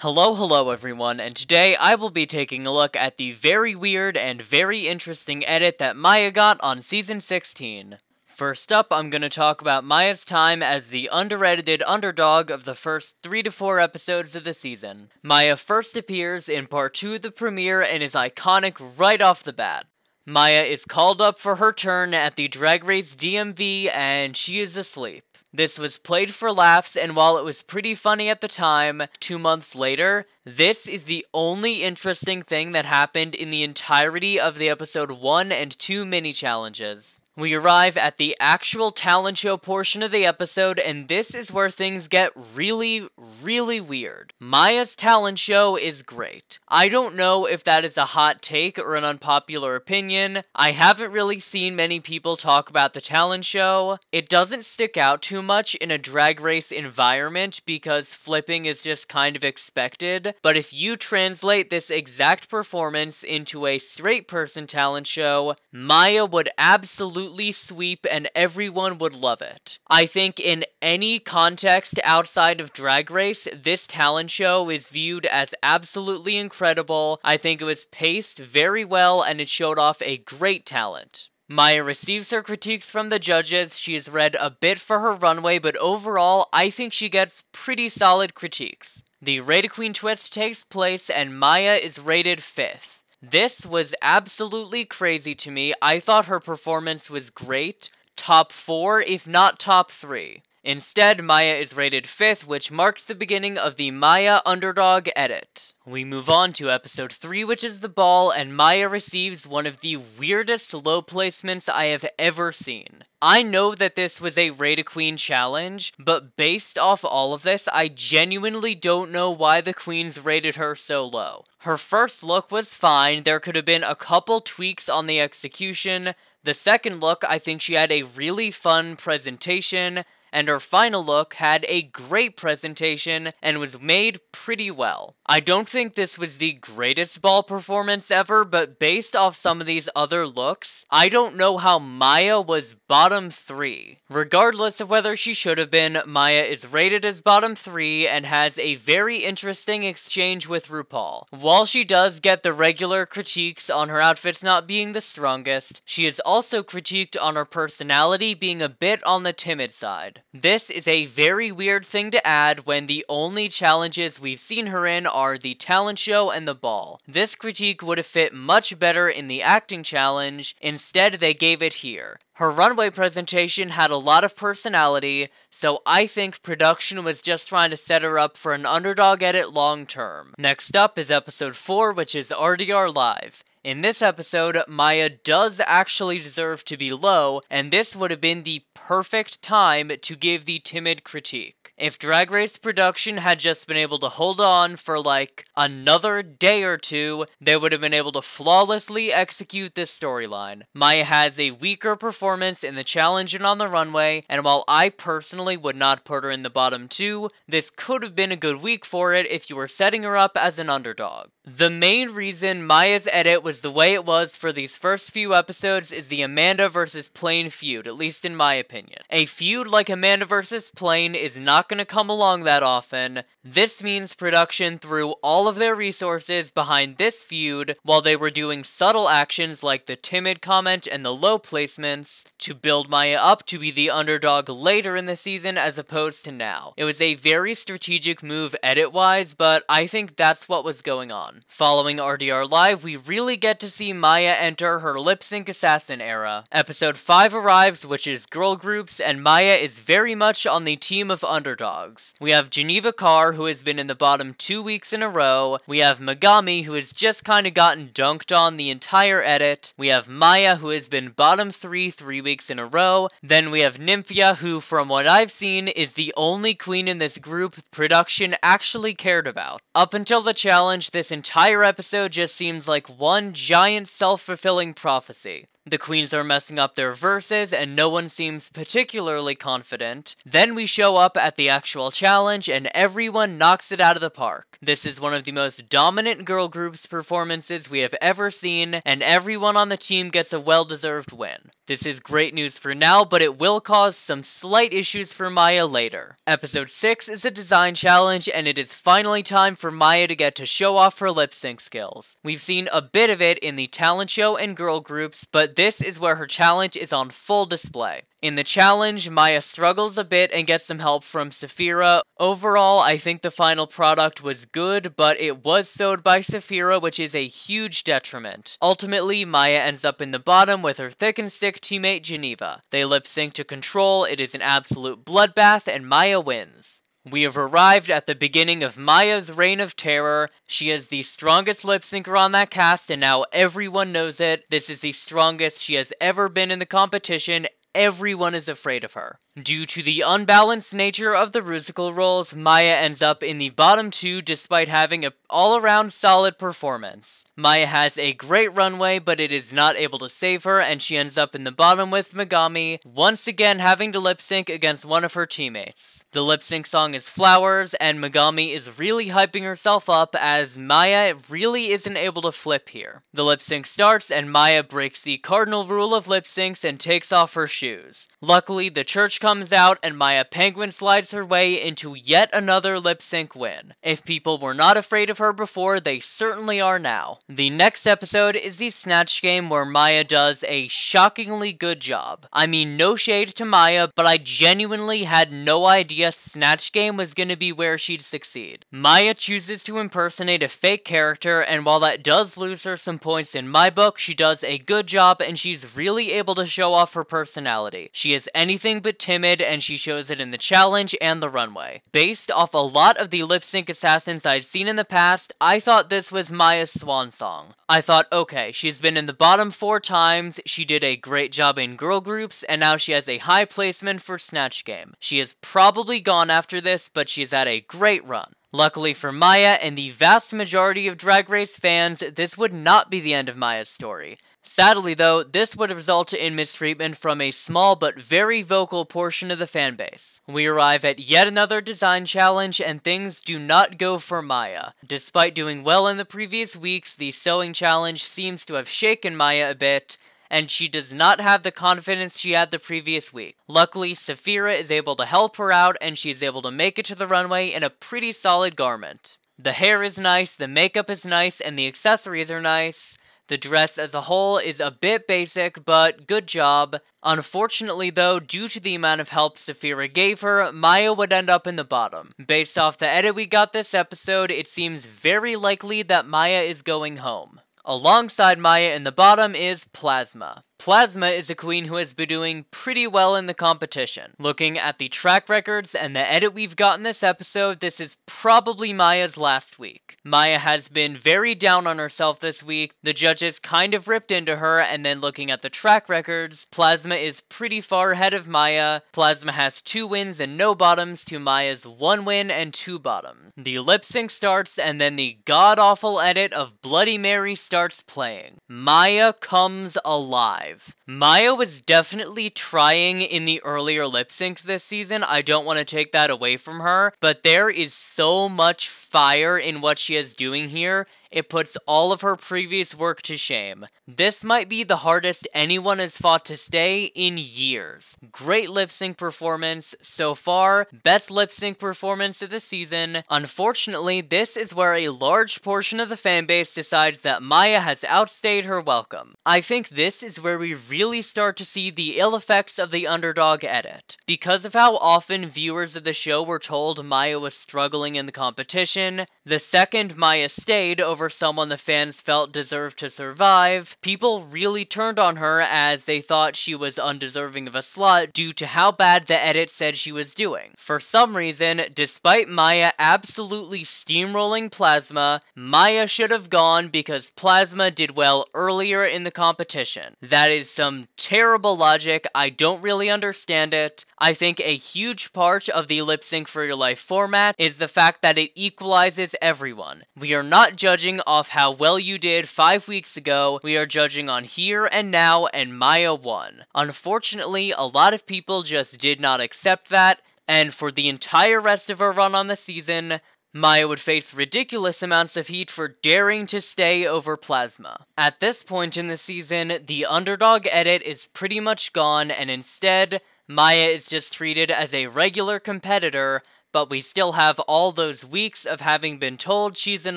Hello everyone, and today I will be taking a look at the very weird and very interesting edit that Mhi'ya got on Season 16. First up, I'm going to talk about Mhi'ya's time as the under-edited underdog of the first 3 to 4 episodes of the season. Mhi'ya first appears in Part 2 of the premiere and is iconic right off the bat. Mhi'ya is called up for her turn at the Drag Race DMV and she is asleep. This was played for laughs, and while it was pretty funny at the time, 2 months later, this is the only interesting thing that happened in the entirety of the episode 1 and 2 mini-challenges. We arrive at the actual talent show portion of the episode, and this is where things get really weird. Mhi'ya's talent show is great. I don't know if that is a hot take or an unpopular opinion. I haven't really seen many people talk about the talent show. It doesn't stick out too much in a drag race environment because flipping is just kind of expected, but if you translate this exact performance into a straight person talent show, Mhi'ya would absolutely sweep and everyone would love it. I think in any context outside of Drag Race, this talent show is viewed as absolutely incredible. I think it was paced very well and it showed off a great talent. Mhi'ya receives her critiques from the judges. She has read a bit for her runway, but overall, I think she gets pretty solid critiques. The Rated Queen twist takes place and Mhi'ya is rated 5th. This was absolutely crazy to me. I thought her performance was great. Top 4, if not top 3. Instead, Mhi'ya is rated 5th, which marks the beginning of the Mhi'ya Underdog edit. We move on to episode 3, which is the ball, and Mhi'ya receives one of the weirdest low placements I have ever seen. I know that this was a Rated Queen challenge, but based off all of this, I genuinely don't know why the queens rated her so low. Her first look was fine, there could have been a couple tweaks on the execution. The second look, I think she had a really fun presentation, and her final look had a great presentation and was made pretty well. I don't think this was the greatest ball performance ever, but based off some of these other looks, I don't know how Mhi'ya was bottom 3. Regardless of whether she should have been, Mhi'ya is rated as bottom 3 and has a very interesting exchange with RuPaul. While she does get the regular critiques on her outfits not being the strongest, she is also critiqued on her personality being a bit on the timid side. This is a very weird thing to add when the only challenges we've seen her in are the talent show and the ball. This critique would have fit much better in the acting challenge, instead they gave it here. Her runway presentation had a lot of personality, so I think production was just trying to set her up for an underdog edit long term. Next up is episode 4, which is RDR Live. In this episode, Mhi'ya does actually deserve to be low, and this would have been the perfect time to give the timid critique. If Drag Race production had just been able to hold on for like another day or two, they would have been able to flawlessly execute this storyline. Mhi'ya has a weaker performance in the challenge and on the runway, and while I personally would not put her in the bottom 2, this could have been a good week for it if you were setting her up as an underdog. The main reason Mhi'ya's edit was the way it was for these first few episodes is the Amanda versus Plain feud, at least in my opinion. A feud like Amanda versus Plain is not going to come along that often. This means production threw all of their resources behind this feud while they were doing subtle actions like the timid comment and the low placements to build Mhi'ya up to be the underdog later in the season as opposed to now. It was a very strategic move edit-wise, but I think that's what was going on. Following RDR Live, we really get to see Mhi'ya enter her lip-sync assassin era. Episode 5 arrives, which is girl groups, and Mhi'ya is very much on the team of underdogs. We have Geneva Carr, who has been in the bottom 2 weeks in a row. We have Megami, who has just kinda gotten dunked on the entire edit. We have Mhi'ya, who has been bottom 3 weeks in a row. Then we have Mhi'ya, who, from what I've seen, is the only queen in this group production actually cared about. Up until the challenge, this entire episode just seems like one giant self-fulfilling prophecy. The queens are messing up their verses, and no one seems particularly confident. Then we show up at the actual challenge, and everyone knocks it out of the park. This is one of the most dominant girl groups performances we have ever seen, and everyone on the team gets a well-deserved win. This is great news for now, but it will cause some slight issues for Mhi'ya later. Episode 6 is a design challenge, and it is finally time for Mhi'ya to get to show off her lip sync skills. We've seen a bit of it in the talent show and girl groups, but this is where her challenge is on full display. In the challenge, Mhi'ya struggles a bit and gets some help from Saphira. Overall, I think the final product was good, but it was sewed by Saphira, which is a huge detriment. Ultimately, Mhi'ya ends up in the bottom with her thick and stick teammate Geneva. They lip sync to Control, it is an absolute bloodbath, and Mhi'ya wins. We have arrived at the beginning of Mhi'ya's reign of terror. She is the strongest lip syncer on that cast, and now everyone knows it. This is the strongest she has ever been in the competition. Everyone is afraid of her. Due to the unbalanced nature of the Rusical roles, Mhi'ya ends up in the bottom 2 despite having an all-around solid performance. Mhi'ya has a great runway, but it is not able to save her, and she ends up in the bottom with Megami, once again having to lip sync against one of her teammates. The lip sync song is Flowers, and Megami is really hyping herself up as Mhi'ya really isn't able to flip here. The lip sync starts, and Mhi'ya breaks the cardinal rule of lip syncs and takes off her shoes. Luckily, the church comes out, and Mhi'ya penguin slides her way into yet another lip sync win. If people were not afraid of her before, they certainly are now. The next episode is the Snatch Game, where Mhi'ya does a shockingly good job. I mean, no shade to Mhi'ya, but I genuinely had no idea Snatch Game was gonna be where she'd succeed. Mhi'ya chooses to impersonate a fake character, and while that does lose her some points in my book, she does a good job, and she's really able to show off her personality. She is anything but timid, and she shows it in the challenge and the runway. Based off a lot of the lip sync assassins I'd seen in the past, I thought this was Mhi'ya's swan song. I thought, okay, she's been in the bottom 4 times, she did a great job in girl groups, and now she has a high placement for Snatch Game. She is probably gone after this, but she's had a great run. Luckily for Mhi'ya and the vast majority of Drag Race fans, this would not be the end of Mhi'ya's story. Sadly though, this would result in mistreatment from a small but very vocal portion of the fanbase. We arrive at yet another design challenge, and things do not go for Mhi'ya. Despite doing well in the previous weeks, the sewing challenge seems to have shaken Mhi'ya a bit, and she does not have the confidence she had the previous week. Luckily, Saphira is able to help her out, and she is able to make it to the runway in a pretty solid garment. The hair is nice, the makeup is nice, and the accessories are nice. The dress as a whole is a bit basic, but good job. Unfortunately though, due to the amount of help Saphira gave her, Mhi'ya would end up in the bottom. Based off the edit we got this episode, it seems very likely that Mhi'ya is going home. Alongside Mhi'ya in the bottom is Plasma. Plasma is a queen who has been doing pretty well in the competition. Looking at the track records and the edit we've got in this episode, this is probably Mhi'ya's last week. Mhi'ya has been very down on herself this week. The judges kind of ripped into her, and then looking at the track records, Plasma is pretty far ahead of Mhi'ya. Plasma has 2 wins and no bottoms to Mhi'ya's 1 win and 2 bottoms. The lip sync starts, and then the god-awful edit of Bloody Mary starts playing. Mhi'ya comes alive. Mhi'ya was definitely trying in the earlier lip syncs this season. I don't want to take that away from her, but there is so much fire in what she is doing here. It puts all of her previous work to shame. This might be the hardest anyone has fought to stay in years. Great lip sync performance so far, best lip sync performance of the season. Unfortunately, this is where a large portion of the fanbase decides that Mhi'ya has outstayed her welcome. I think this is where we really start to see the ill effects of the Underdog edit. Because of how often viewers of the show were told Mhi'ya was struggling in the competition, the second Mhi'ya stayed over someone the fans felt deserved to survive, people really turned on her as they thought she was undeserving of a slot due to how bad the edit said she was doing. For some reason, despite Mhi'ya absolutely steamrolling Plasma, Mhi'ya should have gone because Plasma did well earlier in the competition. That is some terrible logic. I don't really understand it. I think a huge part of the Lip Sync for Your Life format is the fact that it equalizes everyone. We are not judging off how well you did 5 weeks ago, we are judging on here and now, and Mhi'ya won. Unfortunately, a lot of people just did not accept that, and for the entire rest of her run on the season, Mhi'ya would face ridiculous amounts of heat for daring to stay over Plasma. At this point in the season, the Underdog edit is pretty much gone, and instead, Mhi'ya is just treated as a regular competitor, but we still have all those weeks of having been told she's an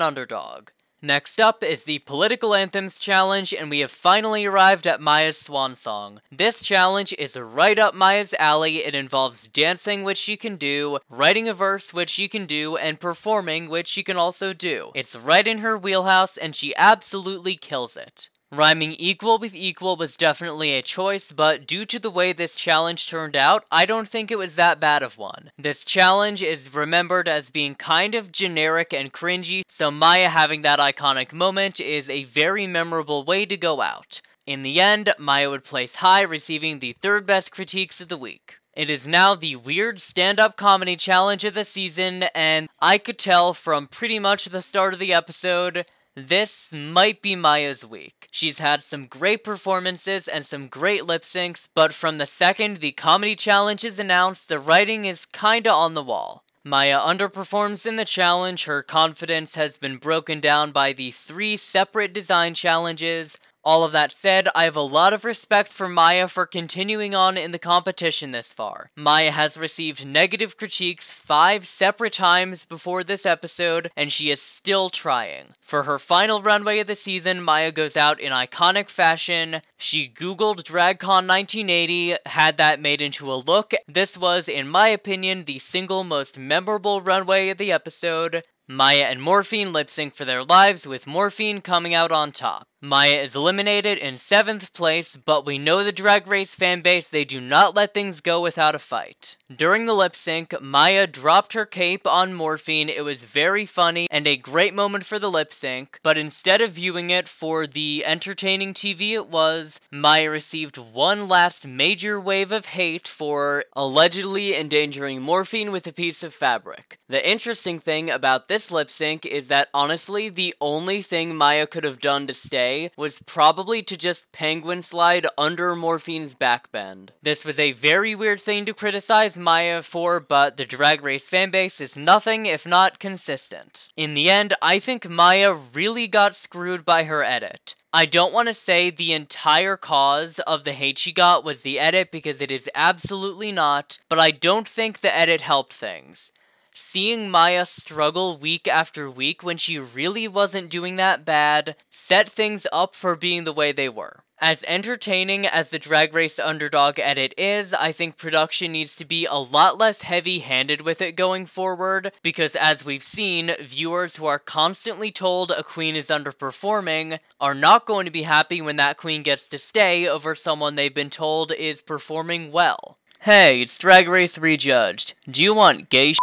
underdog. Next up is the Political Anthems Challenge, and we have finally arrived at Mhi'ya's swan song. This challenge is right up Mhi'ya's alley. It involves dancing, which she can do, writing a verse, which she can do, and performing, which she can also do. It's right in her wheelhouse, and she absolutely kills it. Rhyming equal with equal was definitely a choice, but due to the way this challenge turned out, I don't think it was that bad of one. This challenge is remembered as being kind of generic and cringy, so Mhi'ya having that iconic moment is a very memorable way to go out. In the end, Mhi'ya would place high, receiving the third best critiques of the week. It is now the weird stand-up comedy challenge of the season, and I could tell from pretty much the start of the episode, this might be Mhi'ya's week. She's had some great performances and some great lip syncs, but from the second the comedy challenge is announced, the writing is kinda on the wall. Mhi'ya underperforms in the challenge, her confidence has been broken down by the 3 separate design challenges. All of that said, I have a lot of respect for Mhi'ya for continuing on in the competition this far. Mhi'ya has received negative critiques 5 separate times before this episode, and she is still trying. For her final runway of the season, Mhi'ya goes out in iconic fashion. She googled DragCon 1980, had that made into a look. This was, in my opinion, the single most memorable runway of the episode. Mhi'ya and Morphine lip sync for their lives, with Morphine coming out on top. Mhi'ya is eliminated in 7th place, but we know the Drag Race fanbase, they do not let things go without a fight. During the lip sync, Mhi'ya dropped her cape on Morphine. It was very funny and a great moment for the lip sync, but instead of viewing it for the entertaining TV it was, Mhi'ya received one last major wave of hate for allegedly endangering Morphine with a piece of fabric. The interesting thing about this lip sync is that honestly, the only thing Mhi'ya could have done to stay was probably to just penguin slide under Morphine's backbend. This was a very weird thing to criticize Mhi'ya for, but the Drag Race fanbase is nothing if not consistent. In the end, I think Mhi'ya really got screwed by her edit. I don't want to say the entire cause of the hate she got was the edit, because it is absolutely not, but I don't think the edit helped things. Seeing Mhi'ya struggle week after week when she really wasn't doing that bad set things up for being the way they were. As entertaining as the Drag Race Underdog edit is, I think production needs to be a lot less heavy-handed with it going forward, because as we've seen, viewers who are constantly told a queen is underperforming are not going to be happy when that queen gets to stay over someone they've been told is performing well. Hey, it's Drag Race Rejudged. Do you want gay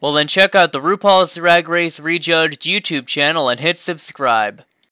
Well then check out the RuPaul's Drag Race Rejudged YouTube channel and hit subscribe.